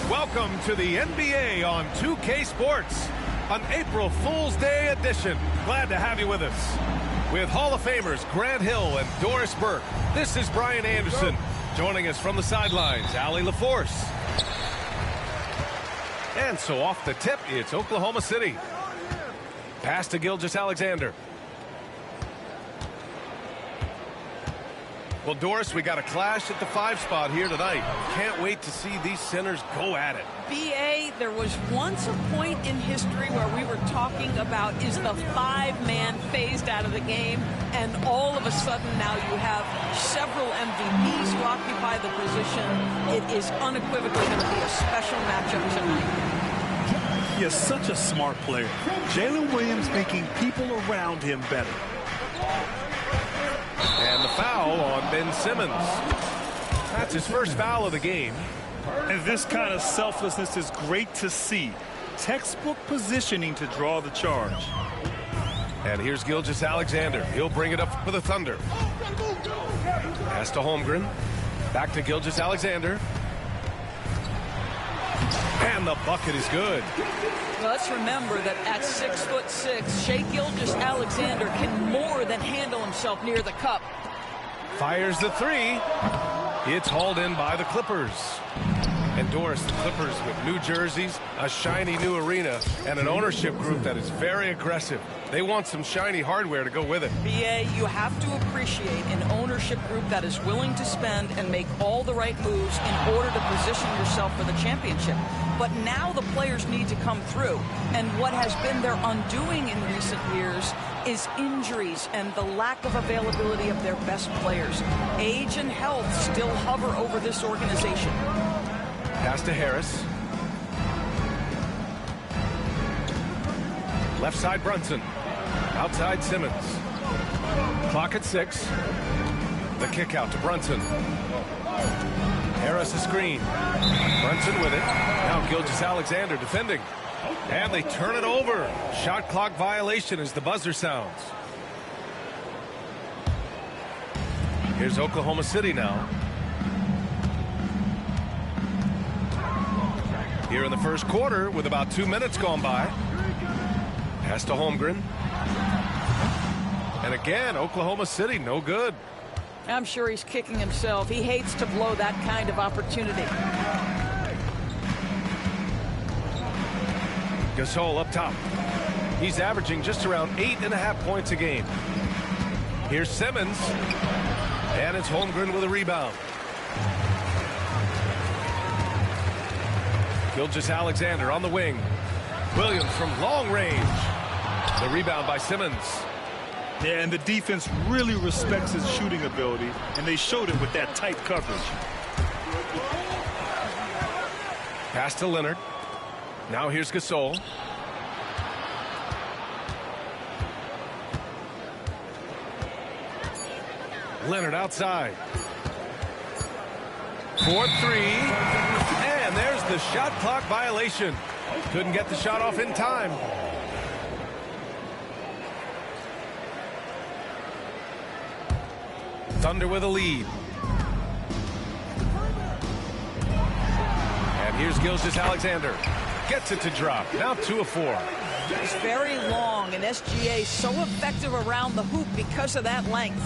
Welcome to the NBA on 2K Sports, an April Fool's Day edition. Glad to have you with us. With Hall of Famers Grant Hill and Doris Burke, this is Brian Anderson. Joining us from the sidelines, Allie LaForce. And so off the tip, it's Oklahoma City. Pass to Gilgeous-Alexander. Well, Doris, we got a clash at the 5 spot here tonight. Can't wait to see these centers go at it. BA, there was once a point in history where we were talking about, is the 5-man phased out of the game? And all of a sudden now you have several MVPs who occupy the position. It is unequivocally going to be a special matchup tonight. He is such a smart player. Jalen Williams making people around him better. And the foul on Ben Simmons. That's his first foul of the game. And this kind of selflessness is great to see. Textbook positioning to draw the charge. And here's Gilgeous-Alexander. He'll bring it up for the Thunder. Pass to Holmgren. Back to Gilgeous-Alexander. And the bucket is good. Well, let's remember that at 6'6", Shai Gilgeous-Alexander can more than handle himself near the cup. Fires the 3. It's hauled in by the Clippers. And Doris, the Clippers with new jerseys, a shiny new arena, and an ownership group that is very aggressive. They want some shiny hardware to go with it. BA, you have to appreciate an ownership group that is willing to spend and make all the right moves in order to position yourself for the championship. But now the players need to come through. And what has been their undoing in recent years is injuries and the lack of availability of their best players. Age and health still hover over this organization. Pass to Harris. Left side Brunson. Outside Simmons. Clock at 6. The kick out to Brunson. Harris a screen. Brunson with it. Now Gilgeous-Alexander defending. And they turn it over. Shot clock violation as the buzzer sounds. Here's Oklahoma City now. Here in the first quarter with about 2 minutes gone by. Pass to Holmgren. And again, Oklahoma City, no good. I'm sure he's kicking himself. He hates to blow that kind of opportunity. Gasol up top. He's averaging just around 8.5 points a game. Here's Simmons. And it's Holmgren with a rebound. Gilgeous-Alexander on the wing. Williams from long range. The rebound by Simmons. Yeah, and the defense really respects his shooting ability, and they showed it with that tight coverage. Pass to Leonard. Now here's Gasol. Leonard outside. 4-3. And there's the shot clock violation. Couldn't get the shot off in time. Thunder with a lead. And here's Gilgeous-Alexander. Gets it to drop. Now 2 of 4. He's very long, and SGA so effective around the hoop because of that length.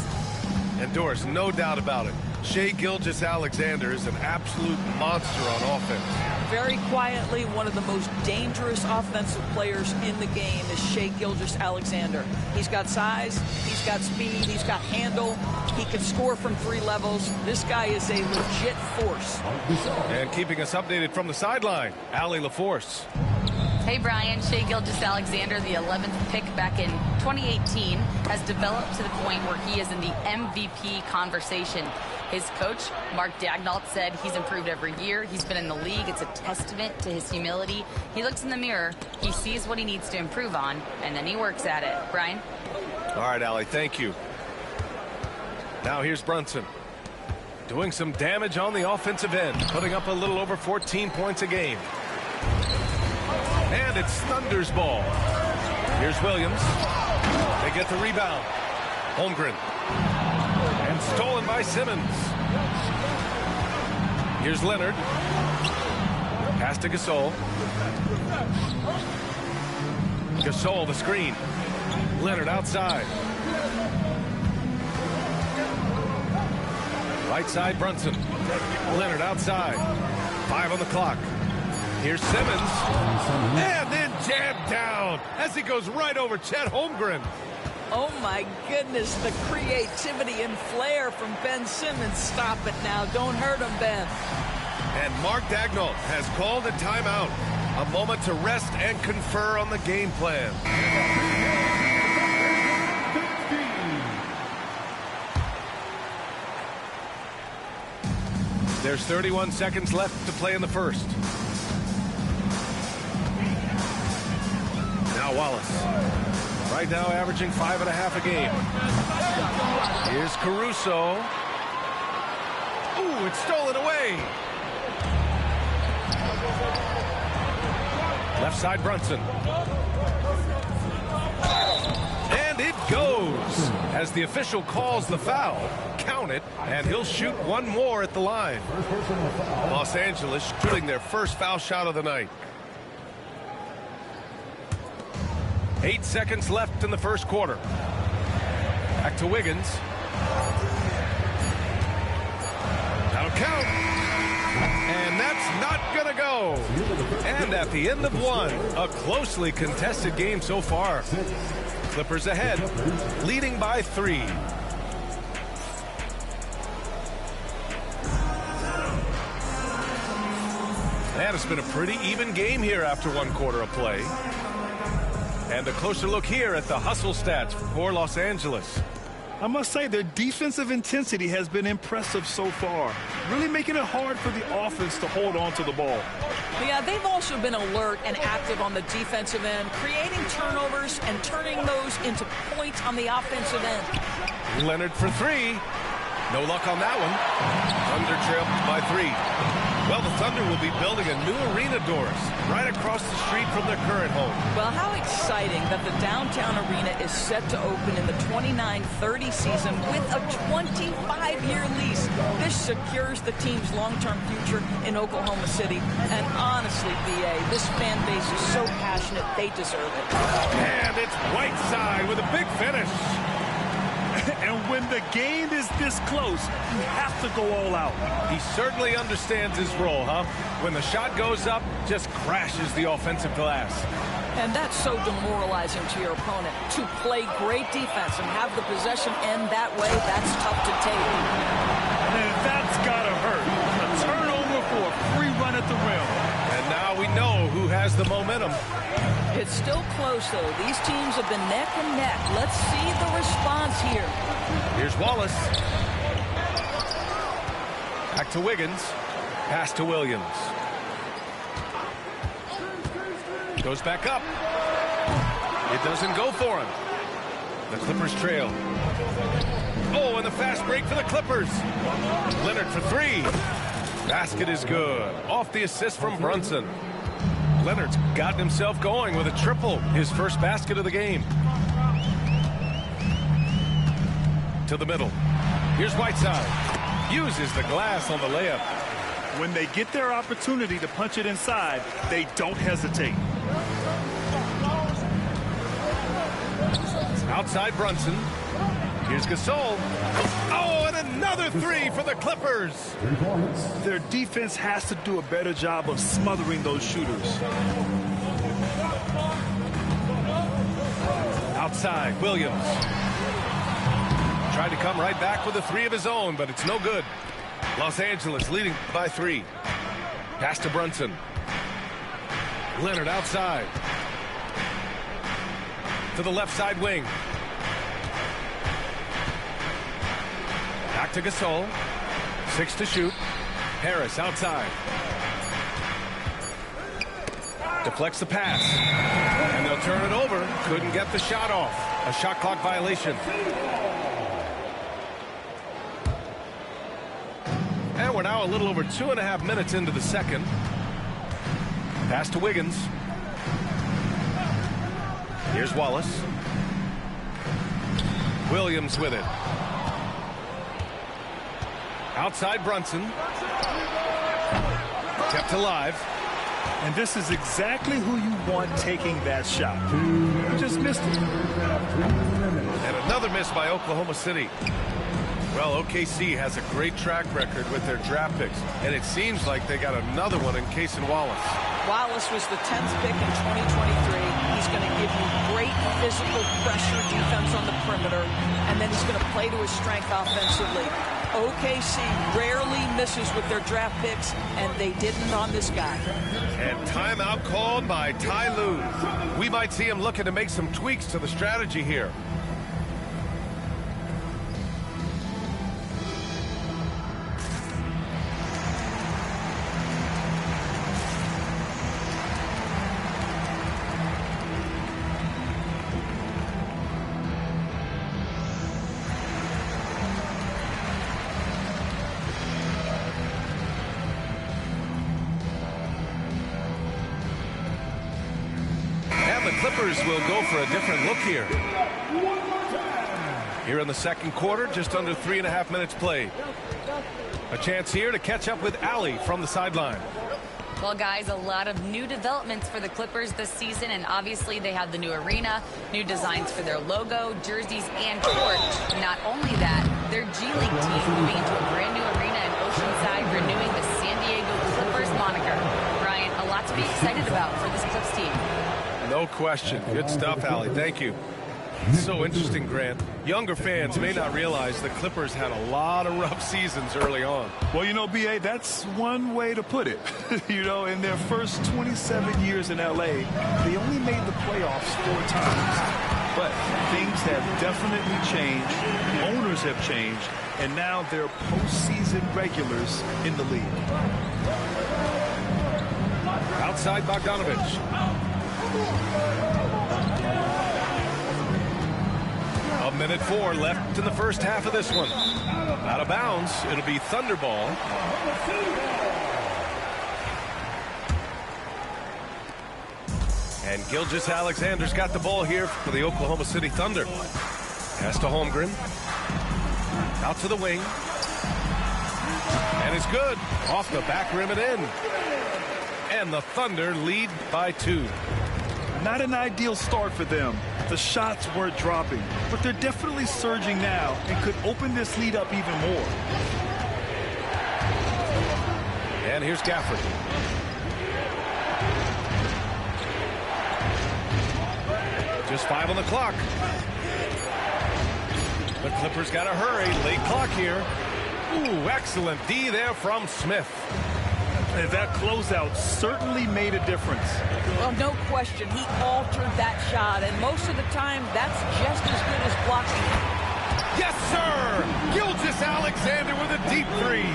And Doris, no doubt about it. Shai Gilgeous-Alexander is an absolute monster on offense. Very quietly, one of the most dangerous offensive players in the game is Shai Gilgeous-Alexander. He's got size, he's got speed, he's got handle. He can score from 3 levels. This guy is a legit force. And keeping us updated from the sideline, Allie LaForce. Hey, Brian. Shai Gilgeous-Alexander, the 11th pick back in 2018, has developed to the point where he is in the MVP conversation. His coach, Mark Daignault, said he's improved every year. He's been in the league. It's a testament to his humility. He looks in the mirror, he sees what he needs to improve on, and then he works at it. Brian? All right, Allie, thank you. Now here's Brunson. Doing some damage on the offensive end, putting up a little over 14 points a game. And it's Thunder's ball. Here's Williams. They get the rebound. Holmgren. And stolen by Simmons. Here's Leonard. Pass to Gasol. Gasol the screen. Leonard outside. Right side Brunson. Leonard outside. 5 on the clock. Here's Simmons. And then jammed down as he goes right over Chet Holmgren. Oh, my goodness, the creativity and flair from Ben Simmons. Stop it now. Don't hurt him, Ben. And Mark Daigneault has called a timeout. A moment to rest and confer on the game plan. There's 31 seconds left to play in the first. Now Wallace. Right now averaging 5.5 a game. Here's Caruso. Ooh, it's stolen away. Left side Brunson. And it goes. As the official calls the foul, count it, and he'll shoot one more at the line. Los Angeles shooting their first foul shot of the night. 8 seconds left in the first quarter. Back to Wiggins. That'll count. And that's not going to go. And at the end of one, a closely contested game so far. Clippers ahead, leading by 3. And it's been a pretty even game here after 1 quarter of play. And a closer look here at the hustle stats for Los Angeles. I must say their defensive intensity has been impressive so far, really making it hard for the offense to hold on to the ball. Yeah, they've also been alert and active on the defensive end, creating turnovers and turning those into points on the offensive end. Leonard for 3. No luck on that one. Thunder trailed by 3. Well, the Thunder will be building a new arena, Doris, right across the street from their current home. Well, how exciting that the downtown arena is set to open in the 29-30 season with a 25-year lease. This secures the team's long-term future in Oklahoma City. And honestly, B.A., this fan base is so passionate, they deserve it. And it's Whiteside with a big finish. And when the game is this close, you have to go all out. He certainly understands his role, huh? When the shot goes up, just crashes the offensive glass. And that's so demoralizing to your opponent. To play great defense and have the possession end that way, that's tough to take. And that's gotta hurt. A turnover for a free run at the rim. And now we know who has the momentum. It's still close, though. These teams have been neck and neck. Let's see the response here. Here's Wallace. Back to Wiggins. Pass to Williams. Goes back up. It doesn't go for him. The Clippers trail. Oh, and the fast break for the Clippers. Leonard for 3. Basket is good. Off the assist from Brunson. Leonard's gotten himself going with a triple, his first basket of the game. To the middle. Here's Whiteside. Uses the glass on the layup. When they get their opportunity to punch it inside, they don't hesitate. Outside Brunson. Here's Gasol. Oh, and another 3 for the Clippers. Their defense has to do a better job of smothering those shooters. Outside, Williams. Tried to come right back with a 3 of his own, but it's no good. Los Angeles leading by 3. Pass to Brunson. Leonard outside. To the left side wing. Back to Gasol. 6 to shoot. Harris outside. Deflects the pass. And they'll turn it over. Couldn't get the shot off. A shot clock violation. And we're now a little over 2.5 minutes into the second. Pass to Wiggins. Here's Wallace. Williams with it. Outside Brunson. Kept alive. And this is exactly who you want taking that shot. You just missed it. And another miss by Oklahoma City. Well, OKC has a great track record with their draft picks, and it seems like they got another one in Cason Wallace. Wallace was the 10th pick in 2023. He's going to give you great physical pressure defense on the perimeter, and then he's going to play to his strength offensively. OKC rarely misses with their draft picks, and they didn't on this guy. And timeout called by Ty Lue. We might see him looking to make some tweaks to the strategy here. Clippers will go for a different look here. Here in the second quarter, just under 3.5 minutes played. A chance here to catch up with Allie from the sideline. Well, guys, a lot of new developments for the Clippers this season, and obviously they have the new arena, new designs for their logo, jerseys, and court. Not only that, their G League team moving into a brand new arena in Oceanside, renewing the San Diego Clippers moniker. Brian, a lot to be excited about for this Clips team. No question. Good stuff, Allie. Thank you. So interesting, Grant. Younger fans may not realize the Clippers had a lot of rough seasons early on. Well, you know, B.A., that's one way to put it. You know, in their first 27 years in L.A., they only made the playoffs 4 times. But things have definitely changed. Owners have changed. And now they're postseason regulars in the league. Outside Bogdanovich. A minute 4 left in the first half of this one. Out of bounds. It'll be Thunderball. And Gilgeous-Alexander's got the ball here for the Oklahoma City Thunder. Pass to Holmgren. Out to the wing. And it's good. Off the back rim and in. And the Thunder lead by 2. Not an ideal start for them. The shots weren't dropping, but they're definitely surging now and could open this lead up even more. And here's Gafford. Just 5 on the clock. The Clippers got to hurry. Late clock here. Ooh, excellent D there from Smith. And that closeout certainly made a difference. Well, no question. He altered that shot, and most of the time, that's just as good as blocking. Yes, sir! Gilgeous-Alexander with a deep 3.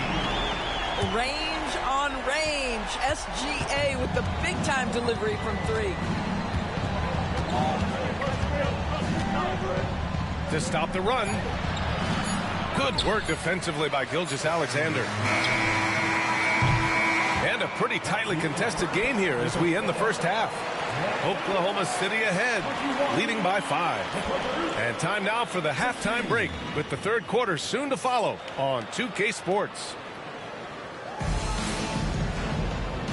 Range on range. SGA with the big-time delivery from 3. To stop the run. Good work defensively by Gilgeous-Alexander. And a pretty tightly contested game here as we end the first half. Oklahoma City ahead, leading by 5. And time now for the halftime break, with the third quarter soon to follow on 2K Sports.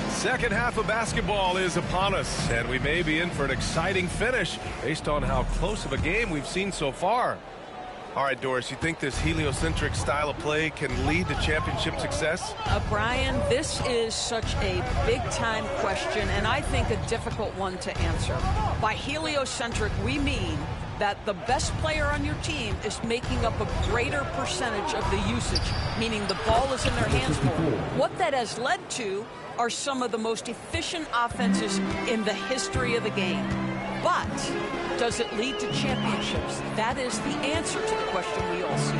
Second half of basketball is upon us, and we may be in for an exciting finish based on how close of a game we've seen so far. All right, Doris, you think this heliocentric style of play can lead to championship success? Brian, this is such a big-time question, and I think a difficult one to answer. By heliocentric, we mean that the best player on your team is making up a greater percentage of the usage, meaning the ball is in their hands more. What that has led to are some of the most efficient offenses in the history of the game. But does it lead to championships? That is the answer to the question we all seek.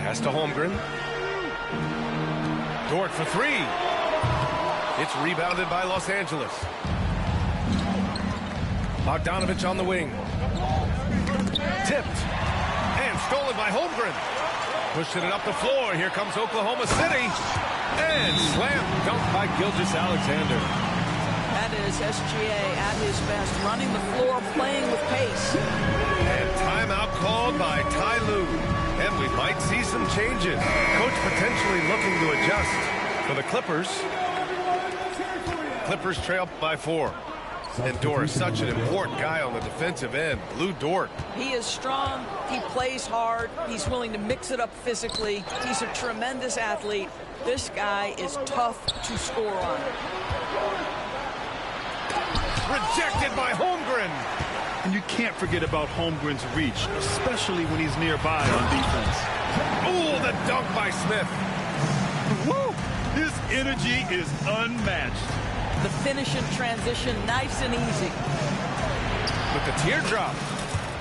Pass to Holmgren. Dort for 3. It's rebounded by Los Angeles. Bogdanovich on the wing. Tipped. And stolen by Holmgren. Pushing it up the floor. Here comes Oklahoma City. And slam dunk by Gilgeous-Alexander. That is SGA at his best, running the floor, playing with pace. And timeout called by Ty Lue. And we might see some changes. Coach potentially looking to adjust for the Clippers. Clippers trail by 4. And Doris, such an important guy on the defensive end. Lou Dort. He is strong. He plays hard. He's willing to mix it up physically. He's a tremendous athlete. This guy is tough to score on. Rejected by Holmgren. And you can't forget about Holmgren's reach, especially when he's nearby on defense. Oh, the dunk by Smith. Woo! His energy is unmatched. The finish in transition, nice and easy. With the teardrop.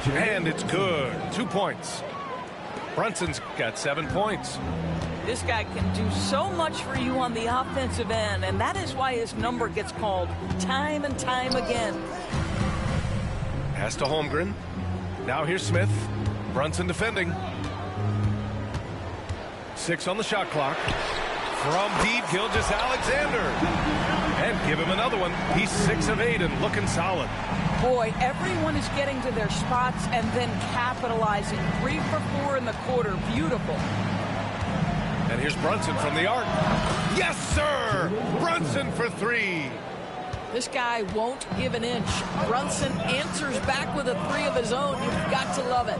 And it's good. 2 points. Brunson's got 7 points. This guy can do so much for you on the offensive end, and that is why his number gets called time and time again. Pass to Holmgren. Now here's Smith. Brunson defending. 6 on the shot clock. From deep, Gilgeous-Alexander. And give him another one. He's 6 of 8 and looking solid. Boy, everyone is getting to their spots and then capitalizing. 3 for 4 in the quarter. Beautiful. And here's Brunson from the arc. Yes, sir! Brunson for 3. This guy won't give an inch. Brunson answers back with a 3 of his own. You've got to love it.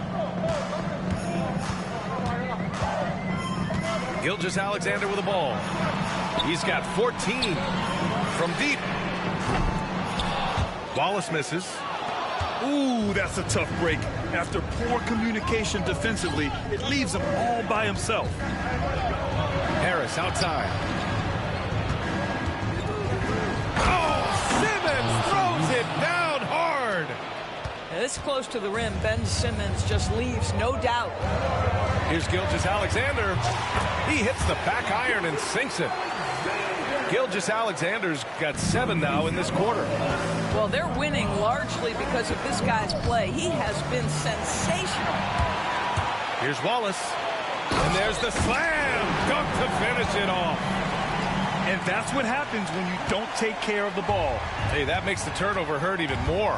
Gilgeous-Alexander with the ball. He's got 14 from deep. Wallace misses. Ooh, that's a tough break. After poor communication defensively, it leaves him all by himself. Harris outside. Oh, Simmons throws it down hard. This close to the rim, Ben Simmons just leaves, no doubt. Here's Gilgeous-Alexander. He hits the back iron and sinks it. Gilgeous-Alexander's got 7 now in this quarter. Well, they're winning largely because of this guy's play. He has been sensational. Here's Wallace. And there's the slam dunk to finish it off. And that's what happens when you don't take care of the ball. Hey, that makes the turnover hurt even more.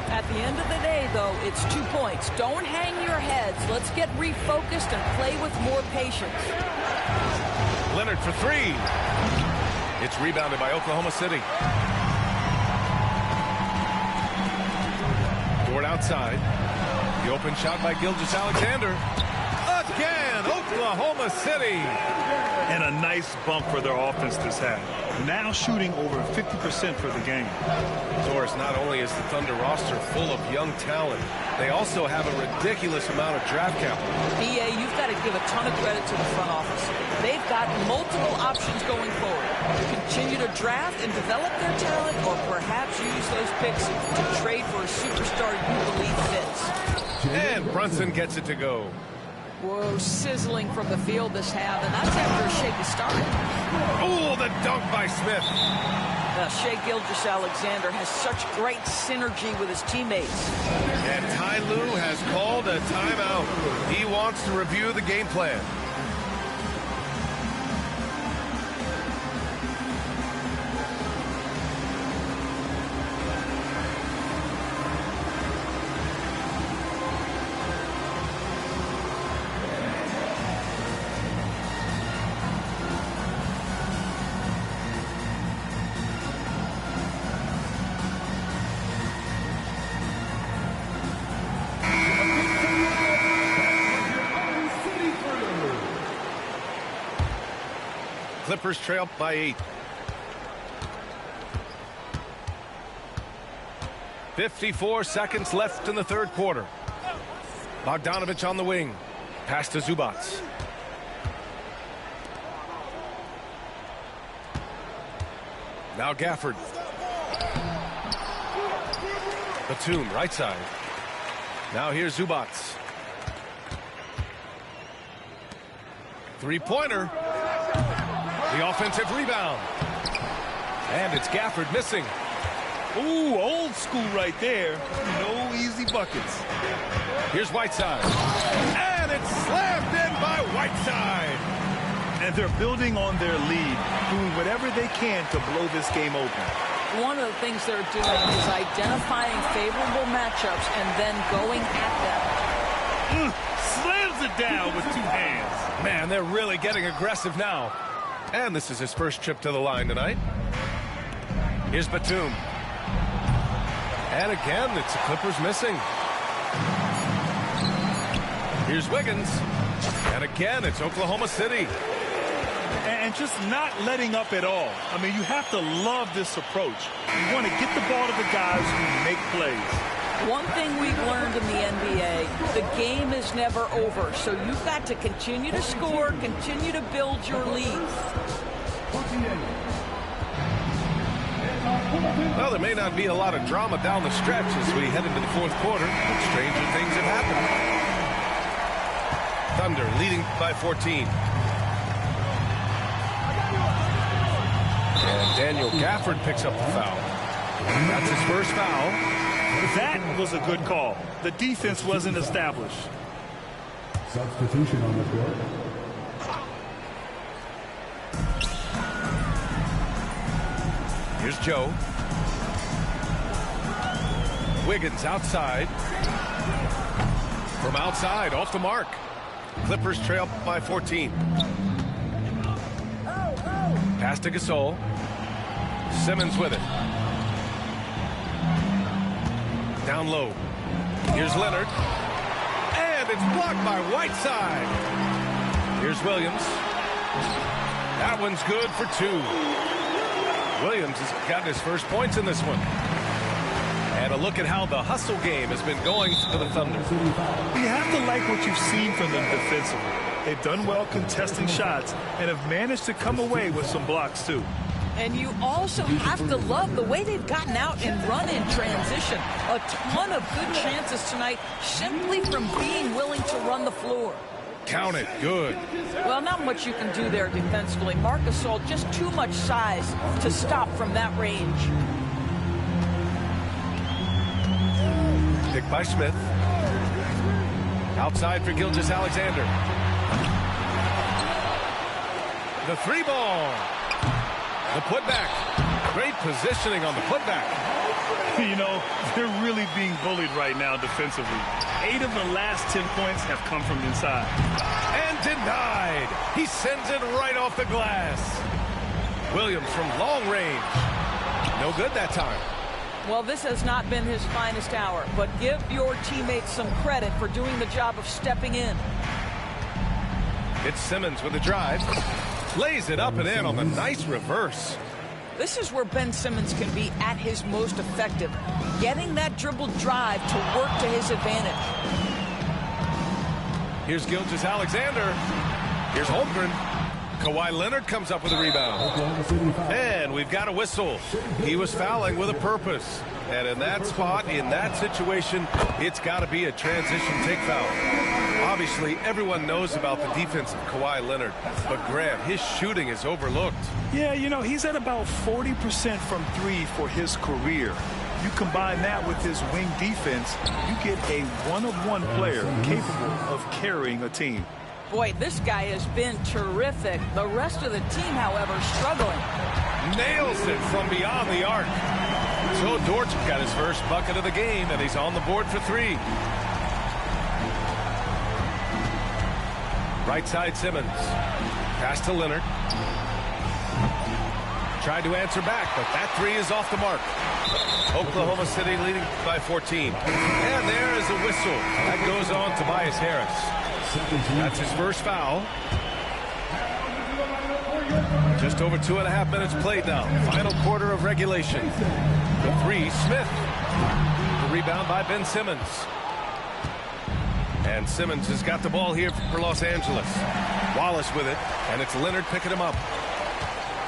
At the end of the day, though, it's 2 points. Don't hang your heads. Let's get refocused and play with more patience. Leonard for 3. It's rebounded by Oklahoma City. Dort outside. The open shot by Gilgeous-Alexander. Again, Oklahoma City. And a nice bump for their offense this half. Now shooting over 50% for the game. Doris, not only is the Thunder roster full of young talent, they also have a ridiculous amount of draft capital. BA, you've got to give a ton of credit to the front office. They've got multiple options going forward. Continue to draft and develop their talent, or perhaps use those picks to trade for a superstar you believe fits. And Brunson gets it to go. Whoa, sizzling from the field this half, and that's after a shaky start. Oh, the dunk by Smith. Shai Gilgeous-Alexander has such great synergy with his teammates. And Ty Lue has called a timeout. He wants to review the game plan. Clippers trail by 8. 54 seconds left in the third quarter. Bogdanovich on the wing. Pass to Zubats. Now Gafford. Batum, right side. Now here's Zubats. Three-pointer. The offensive rebound. And it's Gafford missing. Ooh, old school right there. No easy buckets. Here's Whiteside. And it's slammed in by Whiteside. And they're building on their lead, doing whatever they can to blow this game open. One of the things they're doing is identifying favorable matchups and then going at them. Slams it down with 2 hands. Man, they're really getting aggressive now. And this is his first trip to the line tonight. Here's Batum. And again, it's the Clippers missing. Here's Wiggins. And again, it's Oklahoma City. And just not letting up at all. I mean, you have to love this approach. You want to get the ball to the guys who make plays. One thing we've learned in the NBA, the game is never over. So you've got to continue to score, continue to build your lead. Well, there may not be a lot of drama down the stretch as we head into the fourth quarter, but stranger things have happened. Thunder leading by 14. And Daniel Gafford picks up the foul. That's his first foul. That was a good call. The defense wasn't established. Substitution on the court. Here's Joe. Wiggins outside. From outside, off the mark. Clippers trail by 14. Pass to Gasol. Simmons with it. Down low. Here's Leonard. And it's blocked by Whiteside. Here's Williams. That one's good for two. Williams has gotten his first points in this one. And a look at how the hustle game has been going for the Thunder. You have to like what you've seen from them defensively. They've done well contesting shots and have managed to come away with some blocks too. And you also have to love the way they've gotten out and run in transition. A ton of good chances tonight simply from being willing to run the floor. Count it. Good. Well, not much you can do there defensively. Marc Gasol, just too much size to stop from that range. Pick by Smith. Outside for Gilgeous-Alexander. The three ball. The putback. Great positioning on the putback. You know, they're really being bullied right now defensively. 8 of the last 10 points have come from inside. And denied. He sends it right off the glass. Williams from long range. No good that time. Well, this has not been his finest hour, but give your teammates some credit for doing the job of stepping in. It's Simmons with a drive. Lays it up and in on the nice reverse. This is where Ben Simmons can be at his most effective, getting that dribble drive to work to his advantage. Here's Gilgeous-Alexander. Here's Holmgren. Kawhi Leonard comes up with a rebound. And we've got a whistle. He was fouling with a purpose. And in that spot, in that situation, it's got to be a transition take foul. Obviously, everyone knows about the defense of Kawhi Leonard. But Grant, his shooting is overlooked. Yeah, you know, he's at about 40% from three for his career. You combine that with his wing defense, you get a one-of-one player capable of carrying a team. Boy, this guy has been terrific. The rest of the team, however, struggling. Nails it from beyond the arc. So Dort got his first bucket of the game, and he's on the board for three. Right side Simmons. Pass to Leonard. Tried to answer back, but that three is off the mark. Oklahoma City leading by 14. And there is a whistle. That goes on Tobias Harris. That's his first foul. Just over 2.5 minutes played now. Final quarter of regulation. The three, Smith. The rebound by Ben Simmons. And Simmons has got the ball here for Los Angeles. Wallace with it, and it's Leonard picking him up.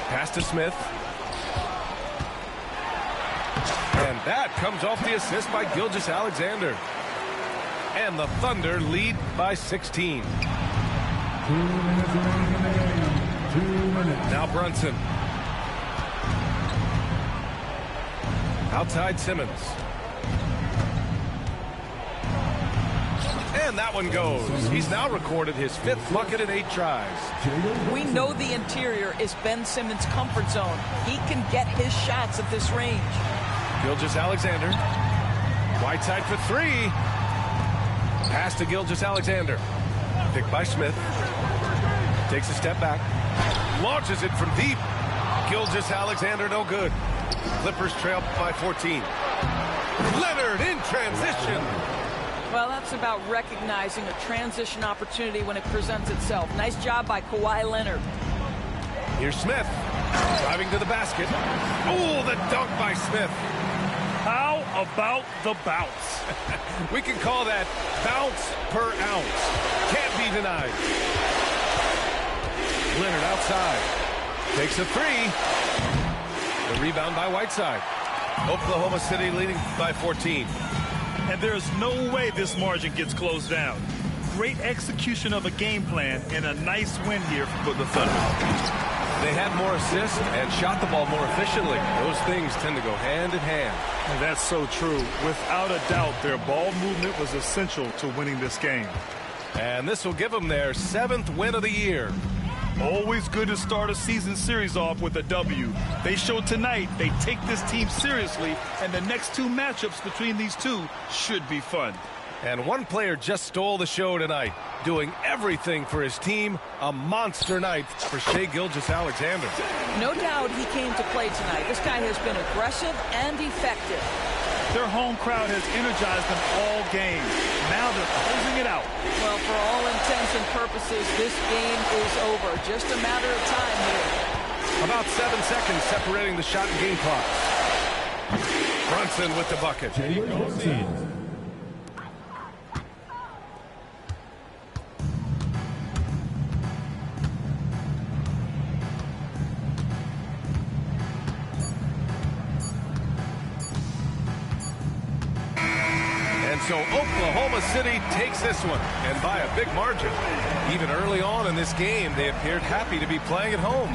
Pass to Smith. And that comes off the assist by Gilgeous-Alexander. And the Thunder lead by 16. 2 minutes remaining in the game. 2 minutes. Now Brunson. Outside Simmons. And that one goes. He's now recorded his 5th bucket in 8 tries. We know the interior is Ben Simmons' comfort zone. He can get his shots at this range. Gilgeous-Alexander. Whiteside for three. Pass to Gilgeous-Alexander. Picked by Smith. Takes a step back. Launches it from deep. Gilgeous-Alexander no good. Clippers trail by 14. Leonard in transition. Well, that's about recognizing a transition opportunity when it presents itself. Nice job by Kawhi Leonard. Here's Smith. Driving to the basket. Oh, the dunk by Smith. How about the bounce? We can call that bounce per ounce. Can't be denied. Leonard outside. Takes a three. The rebound by Whiteside. Oklahoma City leading by 14. And there's no way this margin gets closed down. Great execution of a game plan and a nice win here for the Thunder. They had more assists and shot the ball more efficiently. Those things tend to go hand in hand. And that's so true. Without a doubt, their ball movement was essential to winning this game. And this will give them their 7th win of the year. Always good to start a season series off with a W. They showed tonight they take this team seriously, and the next 2 matchups between these two should be fun. And one player just stole the show tonight, doing everything for his team. A monster night for Shai Gilgeous-Alexander. No doubt he came to play tonight. This guy has been aggressive and effective. Their home crowd has energized them all game. Now they're closing it out. Well, for all intents and purposes, this game is over. Just a matter of time here. About 7 seconds separating the shot and game clock. Brunson with the bucket. So Oklahoma City takes this one, and by a big margin. Even early on in this game, they appeared happy to be playing at home.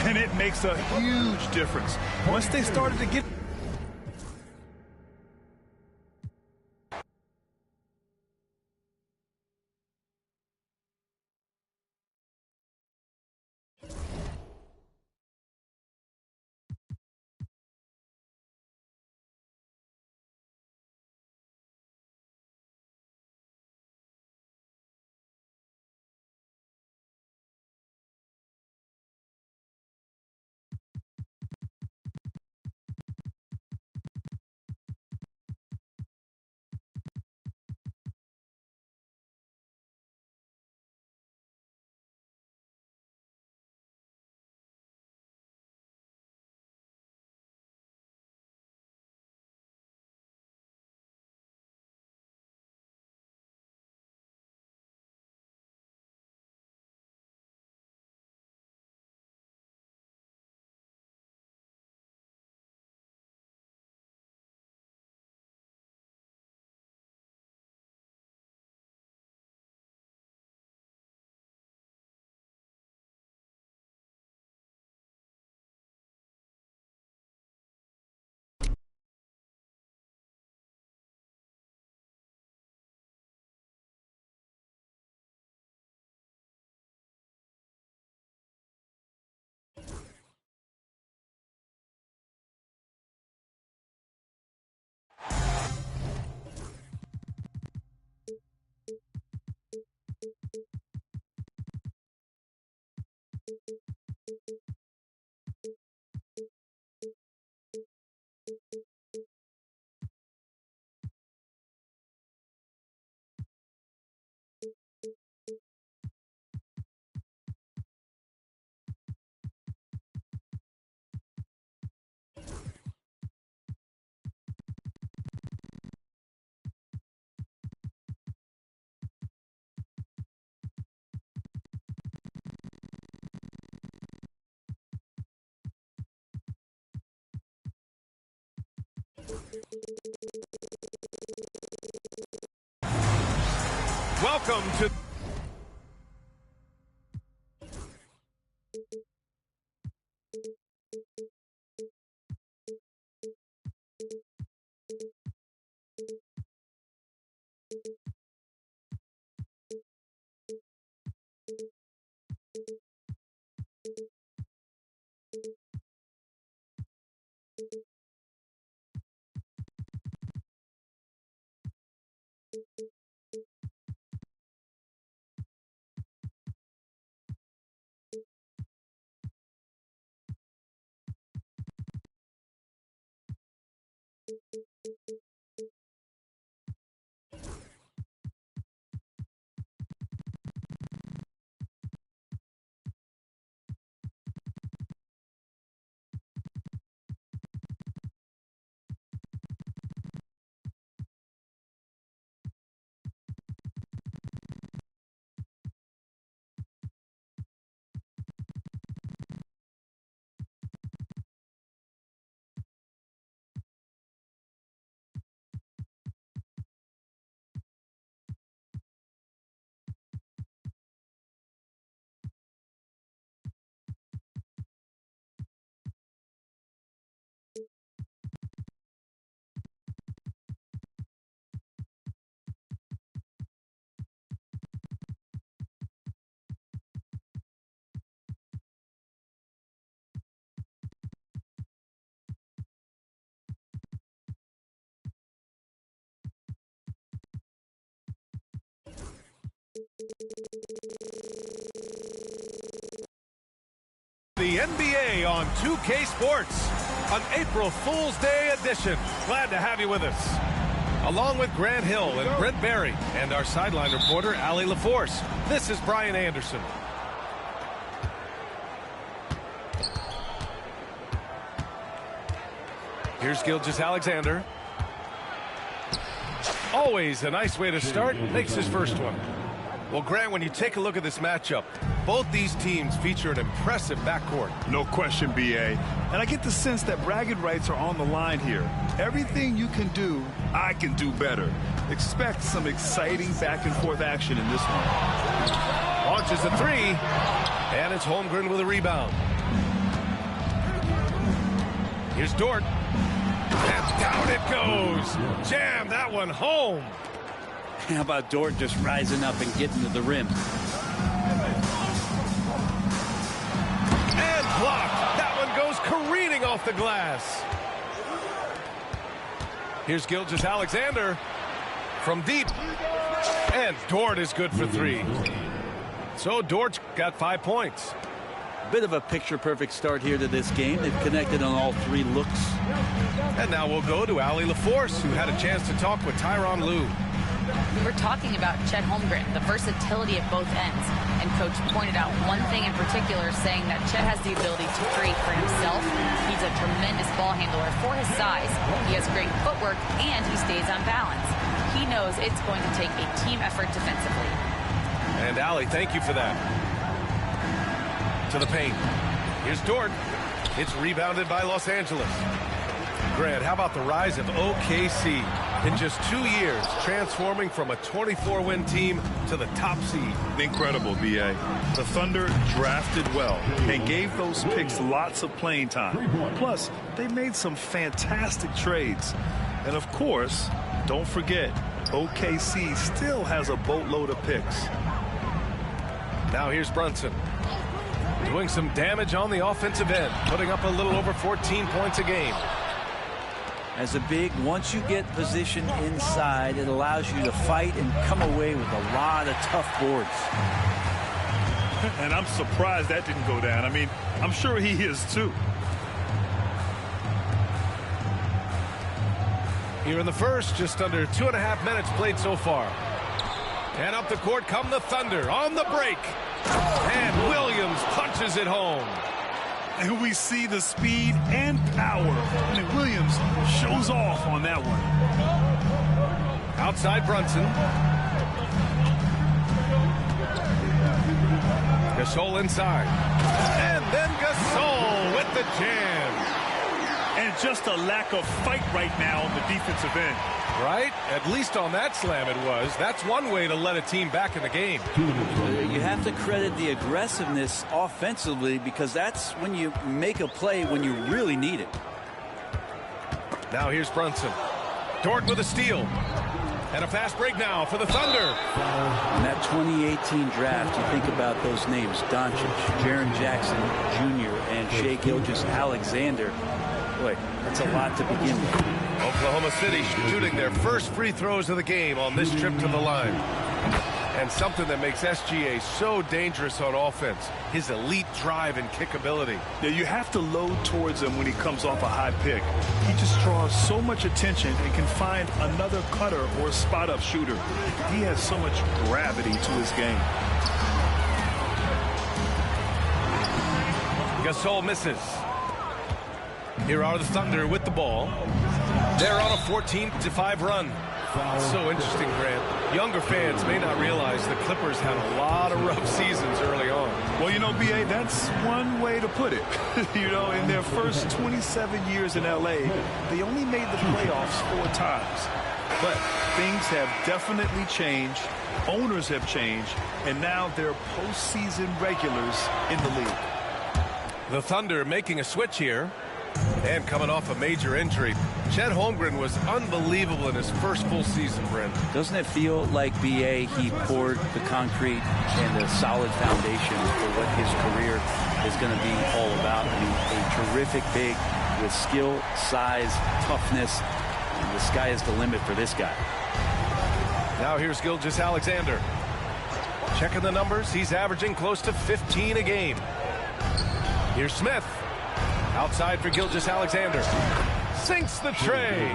And it makes a huge difference. Once they started to get... Welcome to... on 2K Sports, an April Fool's Day edition. Glad to have you with us. Along with Grant Hill and Brent Barry and our sideline reporter, Allie LaForce, this is Brian Anderson. Here's Gilgeous-Alexander. Always a nice way to start. Makes his first one. Well, Grant, when you take a look at this matchup, both these teams feature an impressive backcourt. No question, B.A. And I get the sense that bragging rights are on the line here. Everything you can do, I can do better. Expect some exciting back-and-forth action in this one. Launches a three, and it's Holmgren with a rebound. Here's Dort. And down it goes. Jam that one home. How about Dort just rising up and getting to the rim? And blocked. That one goes careening off the glass. Here's Gilgeous-Alexander from deep. And Dort is good for three. So Dort's got 5 points. Bit of a picture-perfect start here to this game. They've connected on all three looks. And now we'll go to Allie LaForce, who had a chance to talk with Tyronn Lue. We're talking about Chet Holmgren, the versatility at both ends. And Coach pointed out one thing in particular, saying that Chet has the ability to create for himself. He's a tremendous ball handler for his size. He has great footwork, and he stays on balance. He knows it's going to take a team effort defensively. And Allie, thank you for that. To the paint. Here's Dort. It's rebounded by Los Angeles. Grant, how about the rise of OKC? In just 2 years, transforming from a 24-win team to the top seed. Incredible, B.A. The Thunder drafted well and gave those picks lots of playing time. Plus, they made some fantastic trades. And of course, don't forget, OKC still has a boatload of picks. Now here's Brunson. Doing some damage on the offensive end, putting up a little over 14 points a game. As a big, once you get position inside, it allows you to fight and come away with a lot of tough boards. And I'm surprised that didn't go down. I mean, I'm sure he is too. Here in the first, just under 2.5 minutes played so far. And up the court come the Thunder on the break. And Williams punches it home. And we see the speed and power. I mean, Williams shows off on that one. Outside Brunson. Gasol inside. And then Gasol with the jam. And just a lack of fight right now on the defensive end. Right? At least on that slam it was. That's one way to let a team back in the game. You have to credit the aggressiveness offensively, because that's when you make a play when you really need it. Now here's Brunson. Dort with a steal. And a fast break now for the Thunder. In that 2018 draft, you think about those names: Doncic, Jaren Jackson Jr., and Shai Gilgeous-Alexander. Boy, that's a lot to begin with. Oklahoma City shooting their first free throws of the game on this trip to the line. And something that makes SGA so dangerous on offense, his elite drive and kickability. Yeah, you have to load towards him when he comes off a high pick. He just draws so much attention and can find another cutter or spot-up shooter. He has so much gravity to his game. Gasol misses. Here are the Thunder with the ball. They're on a 14-5 run. So interesting, Grant. Younger fans may not realize the Clippers had a lot of rough seasons early on. Well, you know, B.A., that's one way to put it. You know, in their first 27 years in L.A., they only made the playoffs 4 times. But things have definitely changed. Owners have changed. And now they're postseason regulars in the league. The Thunder making a switch here. And coming off a major injury, Chet Holmgren was unbelievable in his first full season, Brent. Doesn't it feel like, B.A., he poured the concrete and the solid foundation for what his career is going to be all about? I mean, a terrific big with skill, size, toughness. And the sky is the limit for this guy. Now here's Gilgeous-Alexander. Checking the numbers, he's averaging close to 15 a game. Here's Smith. Outside for Gilgeous-Alexander. Sinks the tray.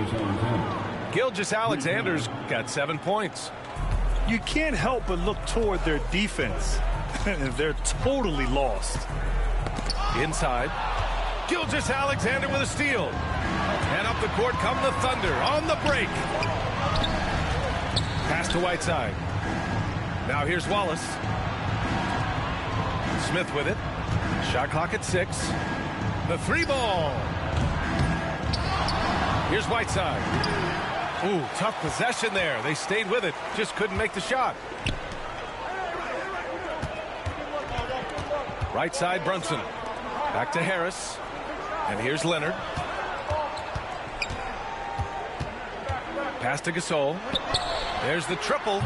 Gilgeous-Alexander's got 7 points. You can't help but look toward their defense. They're totally lost. Inside. Gilgeous-Alexander with a steal. And up the court come the Thunder on the break. Pass to Whiteside. Now here's Wallace. Smith with it. Shot clock at 6. The 3 ball. Here's Whiteside. Ooh, tough possession there. They stayed with it. Just couldn't make the shot. Right side, Brunson. Back to Harris. And here's Leonard. Pass to Gasol. There's the triple.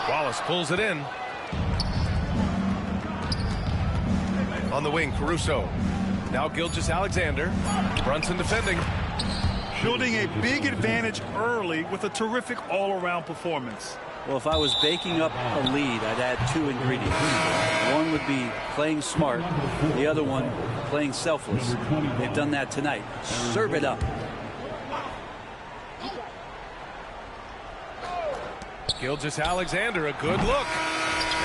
Wallace pulls it in. On the wing, Caruso. Now Gilgeous-Alexander. Brunson defending. Building a big advantage early with a terrific all-around performance. Well, if I was baking up a lead, I'd add 2 ingredients. One would be playing smart. The other one, playing selfless. They've done that tonight. Serve it up. Gilgeous-Alexander, a good look.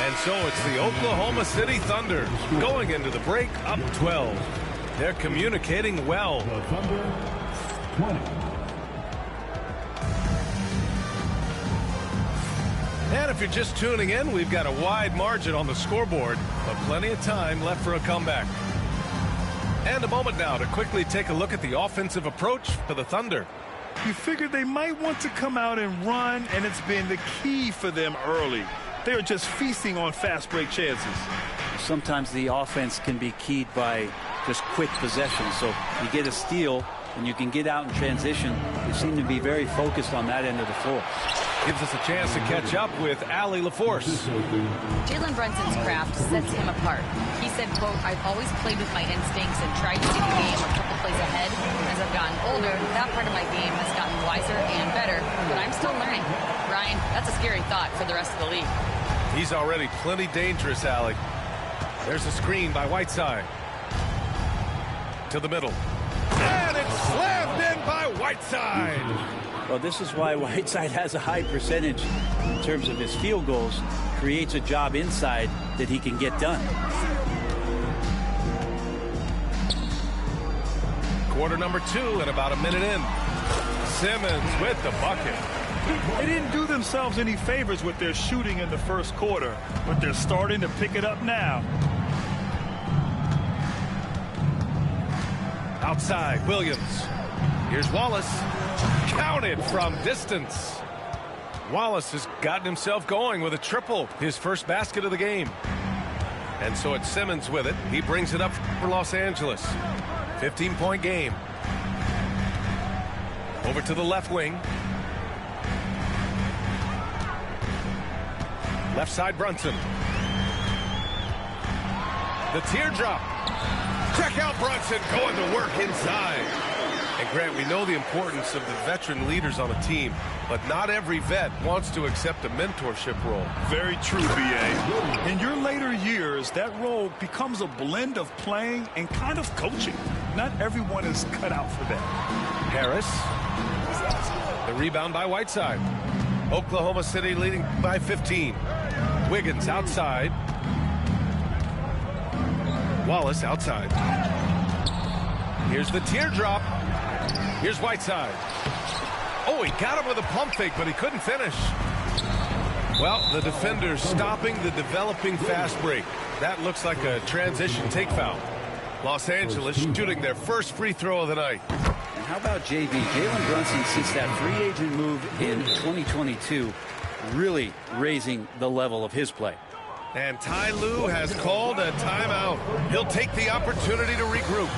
And so it's the Oklahoma City Thunder going into the break up 12. They're communicating well. The Thunder, 20. And if you're just tuning in, we've got a wide margin on the scoreboard, but plenty of time left for a comeback. And a moment now to quickly take a look at the offensive approach for the Thunder. You figured they might want to come out and run, and it's been the key for them early. They're just feasting on fast break chances. Sometimes the offense can be keyed by just quick possession. So you get a steal and you can get out in transition. They seem to be very focused on that end of the floor. Gives us a chance to catch up with Allie LaForce. Jalen Brunson's craft sets him apart. He said, quote, "I've always played with my instincts and tried to see the game a couple plays ahead. As I've gotten older, that part of my game has gotten wiser and better, but I'm still learning." Ryan, that's a scary thought for the rest of the league. He's already plenty dangerous, Allie. There's a screen by Whiteside. To the middle. And it's slammed in by Whiteside. Well, this is why Whiteside has a high percentage in terms of his field goals. Creates a job inside that he can get done. Quarter number 2 and about a minute in. Simmons with the bucket. They didn't do themselves any favors with their shooting in the first quarter, but they're starting to pick it up now. Outside, Williams. Here's Wallace. Counted from distance. Wallace has gotten himself going with a triple, his first basket of the game. And so it's Simmons with it. He brings it up for Los Angeles. 15-point game. Over to the left wing. Left side, Brunson. The teardrop. Check out Brunson going to work inside. And Grant, we know the importance of the veteran leaders on a team, but not every vet wants to accept a mentorship role. Very true, B.A. In your later years, that role becomes a blend of playing and kind of coaching. Not everyone is cut out for that. Harris. The rebound by Whiteside. Oklahoma City leading by 15. Wiggins outside. Wallace outside. Here's the teardrop. Here's Whiteside. Oh, he got him with a pump fake, but he couldn't finish. Well, the defender's stopping the developing fast break. That looks like a transition take foul. Los Angeles shooting their first free throw of the night. And how about JB? Jalen Brunson, since that free agent move in 2022, really raising the level of his play. And Ty Lue has called a timeout. He'll take the opportunity to regroup.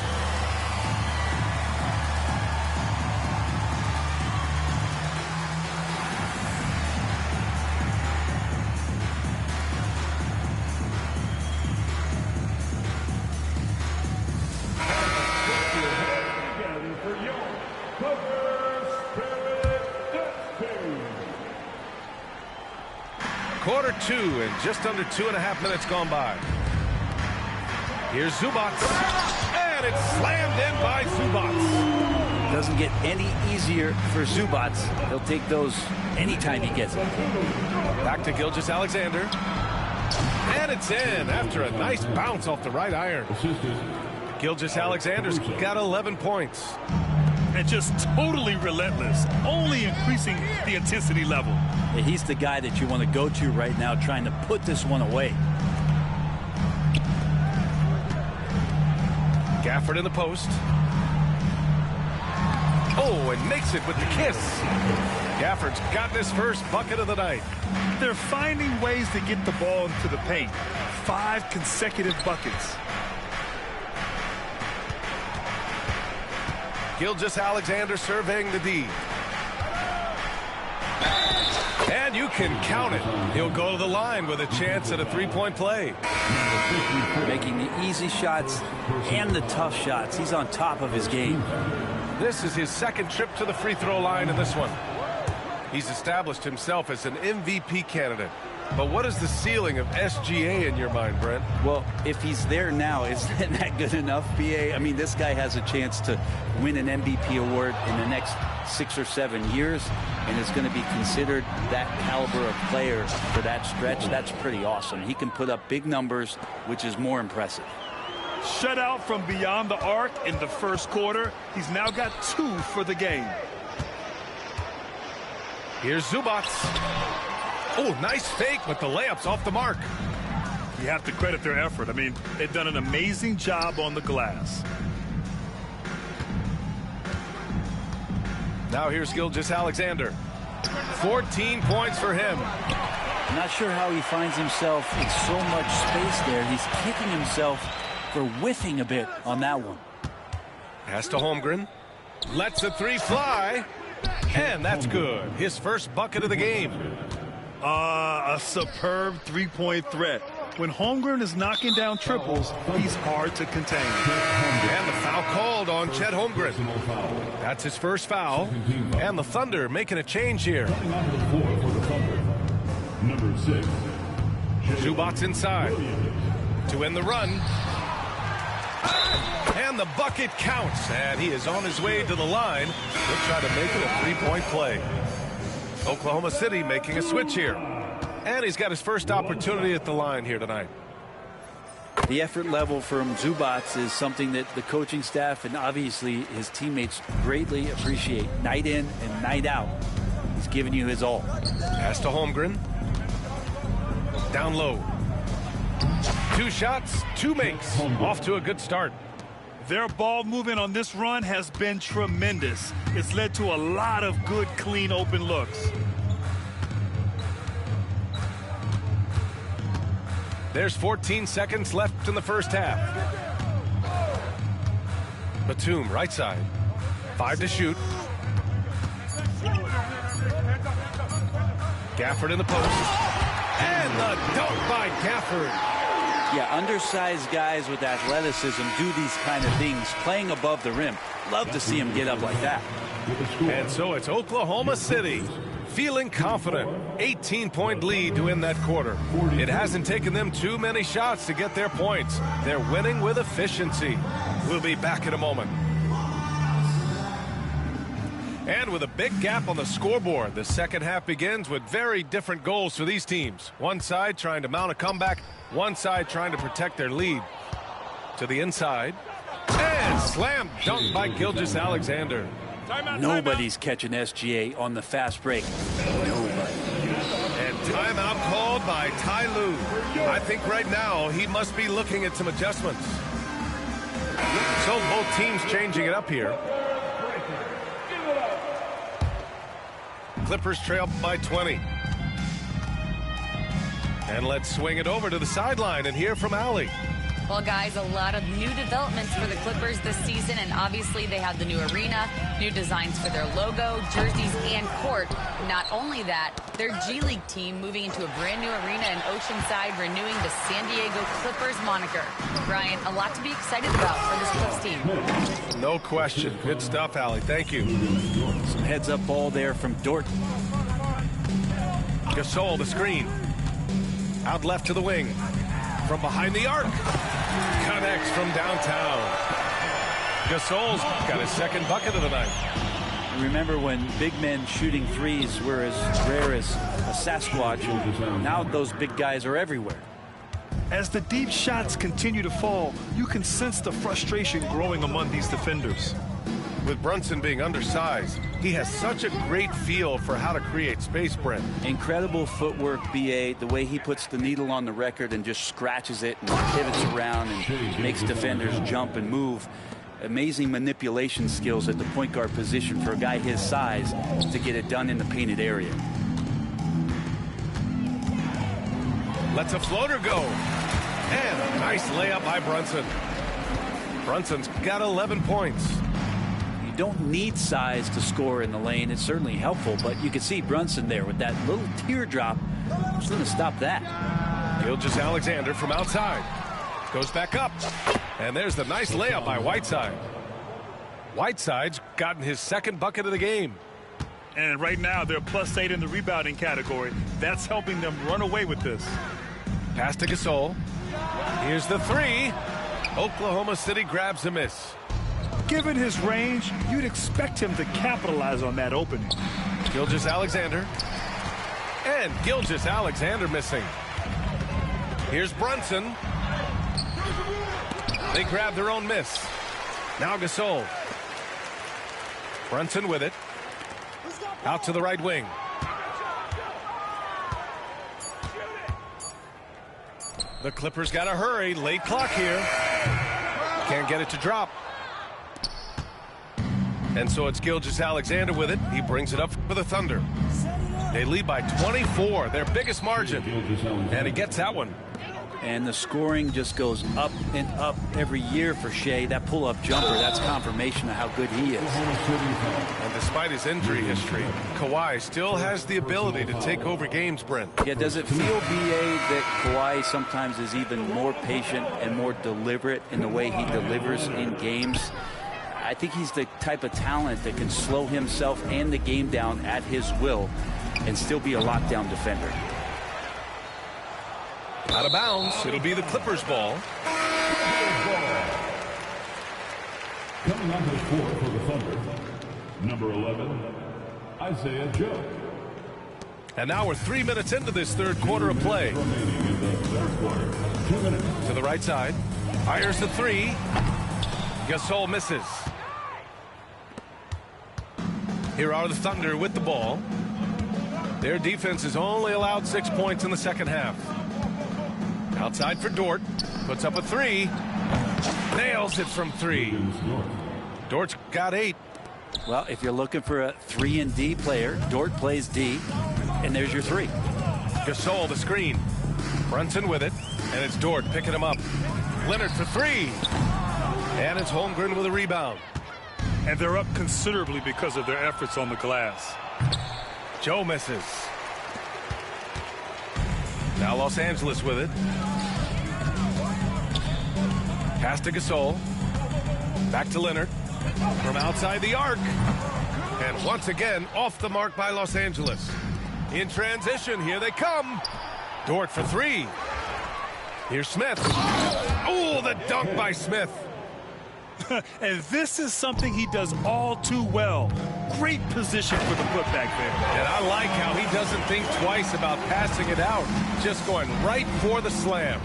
Quarter 2 and just under 2.5 minutes gone by. Here's Zubats. And it's slammed in by Zubats. Doesn't get any easier for Zubats. He'll take those anytime he gets it. Back to Gilgeous-Alexander. And it's in after a nice bounce off the right iron. Gilgeous-Alexander's got 11 points. And just totally relentless, only increasing the intensity level. He's the guy that you want to go to right now, trying to put this one away. Gafford in the post. Oh, and makes it with the kiss. Gafford's gotten his first bucket of the night. They're finding ways to get the ball into the paint. 5 consecutive buckets. Gilgeous-Alexander surveying the D. And you can count it. He'll go to the line with a chance at a three-point play. Making the easy shots and the tough shots. He's on top of his game. This is his second trip to the free throw line in this one. He's established himself as an MVP candidate. But what is the ceiling of SGA in your mind, Brent? Well, if he's there now, isn't that good enough, BA? I mean, this guy has a chance to win an MVP award in the next 6 or 7 years, and is going to be considered that caliber of player for that stretch. That's pretty awesome. He can put up big numbers, which is more impressive. Shut out from beyond the arc in the first quarter. He's now got 2 for the game. Here's Zubats. Oh, nice fake, but the layup's off the mark. You have to credit their effort. I mean, they've done an amazing job on the glass. Now here's Gilgeous-Alexander. 14 points for him. Not sure how he finds himself in so much space there. He's kicking himself for whiffing a bit on that one. Pass to Holmgren. Lets the 3 fly. And that's good. His first bucket of the game. A superb three-point threat. When Holmgren is knocking down triples, he's hard to contain. And the foul called on Chet Holmgren. That's his first foul. And the Thunder making a change here. Number 6. Zubats inside to end the run. And the bucket counts. And he is on his way to the line. He'll try to make it a three-point play. Oklahoma City making a switch here. And he's got his first opportunity at the line here tonight. The effort level from Zubats is something that the coaching staff and obviously his teammates greatly appreciate. Night in and night out. He's giving you his all. Pass to Holmgren. Down low. 2 shots, 2 makes. Off to a good start. Their ball movement on this run has been tremendous. It's led to a lot of good, clean, open looks. There's 14 seconds left in the first half. Batum, right side. 5 to shoot. Gafford in the post. And the dunk by Gafford. Yeah, undersized guys with athleticism do these kind of things, playing above the rim. Love to see him get up like that. And so it's Oklahoma City feeling confident. 18-point lead to end that quarter. It hasn't taken them too many shots to get their points. They're winning with efficiency. We'll be back in a moment. And with a big gap on the scoreboard, the second half begins with very different goals for these teams. One side trying to mount a comeback, one side trying to protect their lead. To the inside. And slam dunk by Gilgeous-Alexander. Nobody's catching SGA on the fast break. Nobody. And timeout called by Ty Lue. I think right now he must be looking at some adjustments. So both teams changing it up here. Clippers trail by 20. And let's swing it over to the sideline and hear from Allie. Well, guys, a lot of new developments for the Clippers this season, and obviously they have the new arena, new designs for their logo, jerseys, and court. Not only that, their G League team moving into a brand new arena in Oceanside, renewing the San Diego Clippers moniker. Brian, a lot to be excited about for this Clips team. No question. Good stuff, Allie. Thank you. Some heads-up ball there from Dort. Gasol, the screen. Out left to the wing. From behind the arc. Connects from downtown. Gasol's got his second bucket of the night. Remember when big men shooting threes were as rare as a Sasquatch? Now those big guys are everywhere. As the deep shots continue to fall, you can sense the frustration growing among these defenders. With Brunson being undersized, he has such a great feel for how to create space, Brent. Incredible footwork, BA, the way he puts the needle on the record and just scratches it and pivots around and makes defenders jump and move. Amazing manipulation skills at the point guard position for a guy his size to get it done in the painted area. Lets a floater go. And a nice layup by Brunson. Brunson's got 11 points. You don't need size to score in the lane. It's certainly helpful, but you can see Brunson there with that little teardrop. Who's going to stop that? Gilgeous-Alexander from outside. Goes back up. And there's the nice layup by Whiteside. Whiteside's gotten his second bucket of the game. And right now, they're +8 in the rebounding category. That's helping them run away with this. Pass to Gasol. Here's the three. Oklahoma City grabs a miss. Given his range, you'd expect him to capitalize on that opening. Gilgeous-Alexander. And Gilgeous-Alexander missing. Here's Brunson. They grab their own miss. Now Gasol. Brunson with it. Out to the right wing. The Clippers got to hurry. Late clock here. Can't get it to drop. And so it's Gilgeous-Alexander with it. He brings it up for the Thunder. They lead by 24, their biggest margin. And he gets that one. And the scoring just goes up and up every year for Shea. That pull-up jumper, that's confirmation of how good he is. And despite his injury history, Kawhi still has the ability to take over games, Brent. Yeah, does it feel, BA, that Kawhi sometimes is even more patient and more deliberate in the way he delivers in games? I think he's the type of talent that can slow himself and the game down at his will and still be a lockdown defender. Out of bounds. It'll be the Clippers' ball. Coming on the court for the Thunder, number 11, Isaiah Joe. And now we're 3 minutes into this third quarter of play. Remaining in the third quarter. 2 minutes. To the right side. Fires the three. Gasol misses. Here are the Thunder with the ball. Their defense has only allowed 6 points in the second half. Outside for Dort. Puts up a three. Nails it from three. Dort's got 8. Well, if you're looking for a 3-and-D player, Dort plays D, and there's your 3. Gasol the screen. Brunson with it, and it's Dort picking him up. Leonard for 3. And it's Holmgren with a rebound. And they're up considerably because of their efforts on the glass. Joe misses. Now Los Angeles with it. Pass to Gasol. Back to Leonard. From outside the arc. And once again, off the mark by Los Angeles. In transition, here they come. Dort for 3. Here's Smith. Oh, the dunk by Smith. And this is something he does all too well. Great position for the putback there. And I like how he doesn't think twice about passing it out. Just going right for the slam.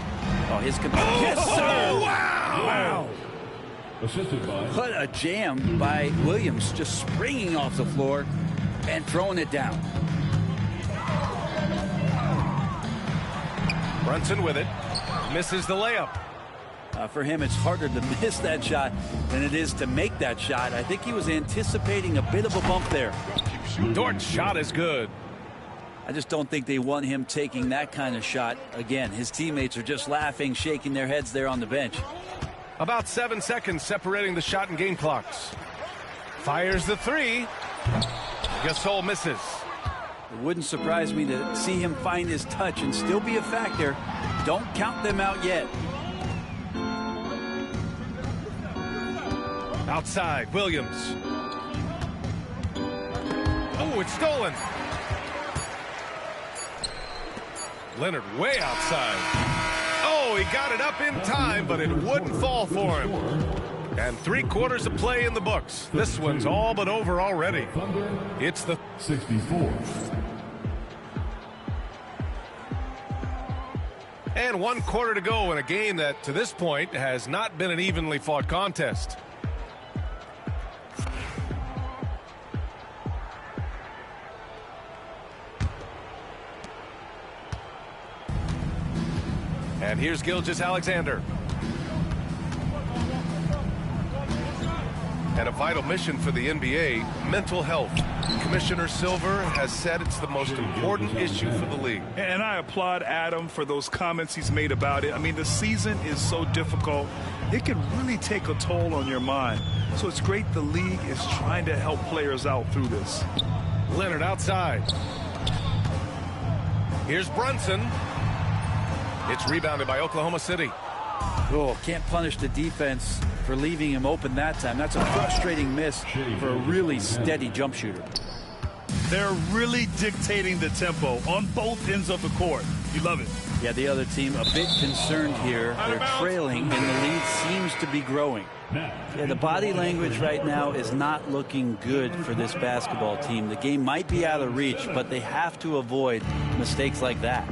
Oh, his yes, sir. Oh, wow. Assisted by What a jam by Williams, just springing off the floor and throwing it down. Brunson with it. Misses the layup. For him, it's harder to miss that shot than it is to make that shot. I think he was anticipating a bit of a bump there. Dort's shot is good. I just don't think they want him taking that kind of shot again. His teammates are just laughing, shaking their heads there on the bench. About 7 seconds separating the shot and game clocks. Fires the 3. Gasol misses. It wouldn't surprise me to see him find his touch and still be a factor. Don't count them out yet. Outside, Williams. Oh, it's stolen. Leonard way outside. Oh, Oh, he got it up in time, but it wouldn't fall for him. And 3/4 of play in the books. This one's all but over already. It's the 64. And 1/4 to go in a game that, to this point, has not been an evenly fought contest. And here's Gilgeous-Alexander. And a vital mission for the NBA, mental health. Commissioner Silver has said it's the most important issue for the league. And I applaud Adam for those comments he's made about it. I mean, the season is so difficult. It can really take a toll on your mind. So it's great the league is trying to help players out through this. Leonard outside. Here's Brunson. It's rebounded by Oklahoma City. Oh, can't punish the defense for leaving him open that time. That's a frustrating miss for a really steady jump shooter. They're really dictating the tempo on both ends of the court. You love it. Yeah, the other team a bit concerned here. They're trailing, and the lead seems to be growing. Yeah, the body language right now is not looking good for this basketball team. The game might be out of reach, but they have to avoid mistakes like that.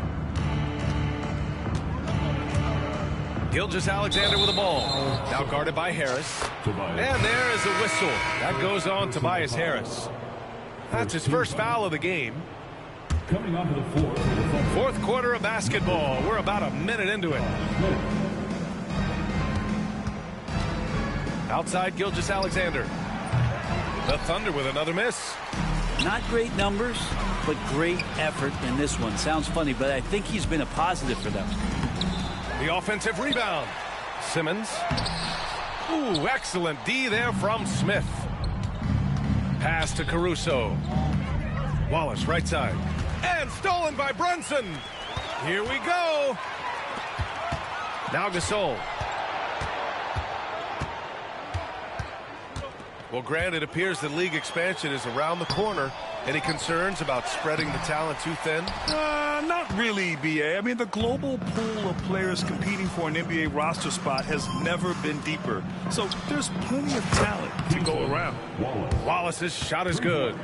Gilgeous-Alexander with the ball. Now guarded by Harris. And there is a whistle. That goes on Tobias Harris. That's his first foul of the game. Coming onto the floor. 4th quarter of basketball. We're about a minute into it. Outside Gilgeous-Alexander. The Thunder with another miss. Not great numbers, but great effort in this one. Sounds funny, but I think he's been a positive for them. The offensive rebound. Simmons. Ooh, excellent D there from Smith. Pass to Caruso. Wallace right side. And stolen by Brunson. Here we go. Now Gasol. Well, Grant, it appears that league expansion is around the corner. Any concerns about spreading the talent too thin? Not really, BA. I mean, the global pool of players competing for an NBA roster spot has never been deeper. So there's plenty of talent to go around. Wallace's shot is good.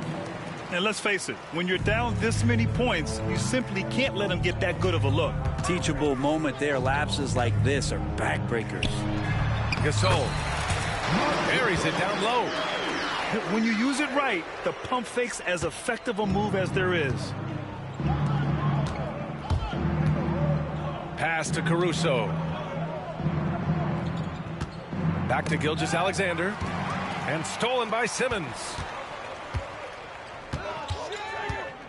And let's face it, when you're down this many points, you simply can't let them get that good of a look. Teachable moment there. Lapses like this are backbreakers. Gasol buries it down low. When you use it right, the pump fake's as effective a move as there is. Pass to Caruso. Back to Gilgeous-Alexander. And stolen by Simmons.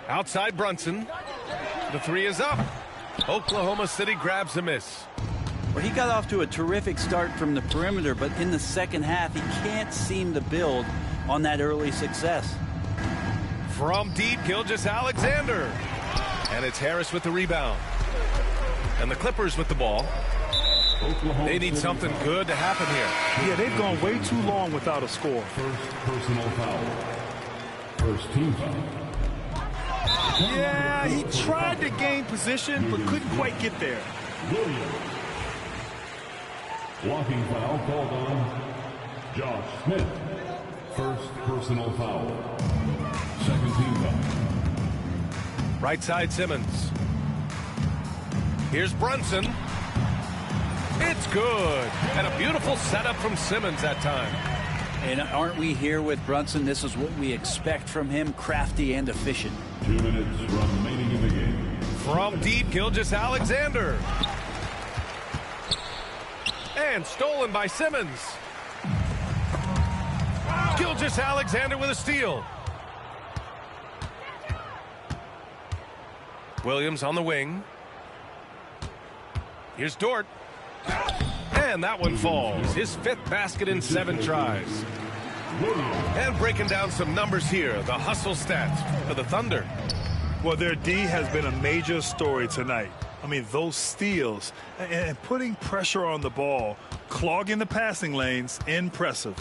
Outside Brunson. The three is up. Oklahoma City grabs a miss. Well, he got off to a terrific start from the perimeter, but in the second half, he can't seem to build on that early success. From deep, Gilgeous-Alexander. And it's Harris with the rebound. And the Clippers with the ball. They need something good to happen here. Yeah, they've gone way too long without a score. First personal foul. First team foul. Yeah, he tried to gain position, but couldn't quite get there. Williams. Blocking foul called on Josh Smith. First personal foul. Second team foul. Right side Simmons. Here's Brunson. It's good. And a beautiful setup from Simmons that time. And aren't we here with Brunson? This is what we expect from him, crafty and efficient. 2 minutes remaining in the game. From deep, Gilgeous-Alexander. And stolen by Simmons. Gilgeous-Alexander with a steal. Williams on the wing. Here's Dort. And that one falls. His 5th basket in 7 tries. And breaking down some numbers here. The hustle stats for the Thunder. Well, their D has been a major story tonight. I mean, those steals and putting pressure on the ball, clogging the passing lanes, impressive.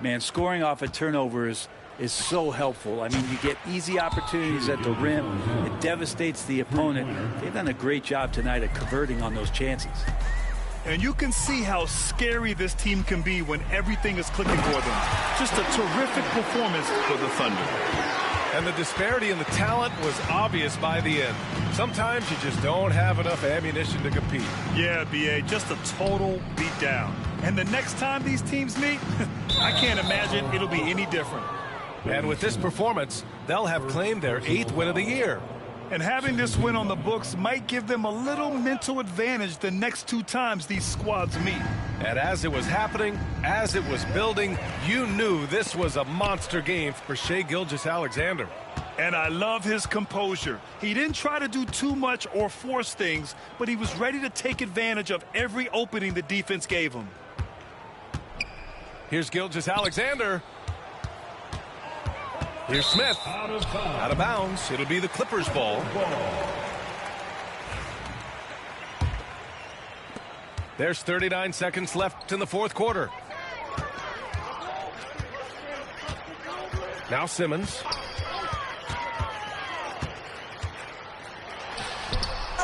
Man, scoring off of turnovers is so helpful. I mean, you get easy opportunities at the rim. It devastates the opponent. They've done a great job tonight of converting on those chances. And you can see how scary this team can be when everything is clicking for them. Just a terrific performance for the Thunder. And the disparity in the talent was obvious by the end. Sometimes you just don't have enough ammunition to compete. Yeah, B.A., just a total beatdown. And the next time these teams meet, I can't imagine it'll be any different. And with this performance, they'll have claimed their 8th win of the year. And having this win on the books might give them a little mental advantage the next 2 times these squads meet. And as it was happening, as it was building, you knew this was a monster game for Shai Gilgeous-Alexander. And I love his composure. He didn't try to do too much or force things, but he was ready to take advantage of every opening the defense gave him. Here's Gilgeous-Alexander. Here's Smith. Out of bounds. It'll be the Clippers' ball. There's 39 seconds left in the 4th quarter. Now Simmons.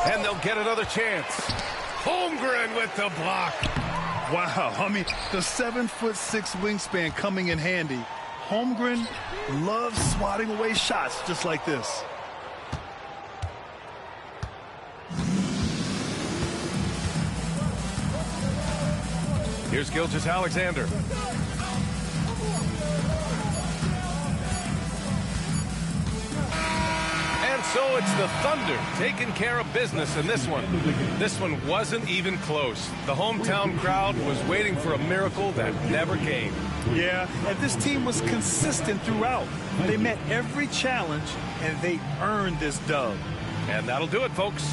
And they'll get another chance. Holmgren with the block. Wow, I mean, the 7'6" wingspan coming in handy. Holmgren loves swatting away shots just like this. Here's Gilgeous-Alexander. And so it's the Thunder taking care of business in this one. This one wasn't even close. The hometown crowd was waiting for a miracle that never came. Yeah, and this team was consistent throughout. They met every challenge, and they earned this dub. And that'll do it, folks.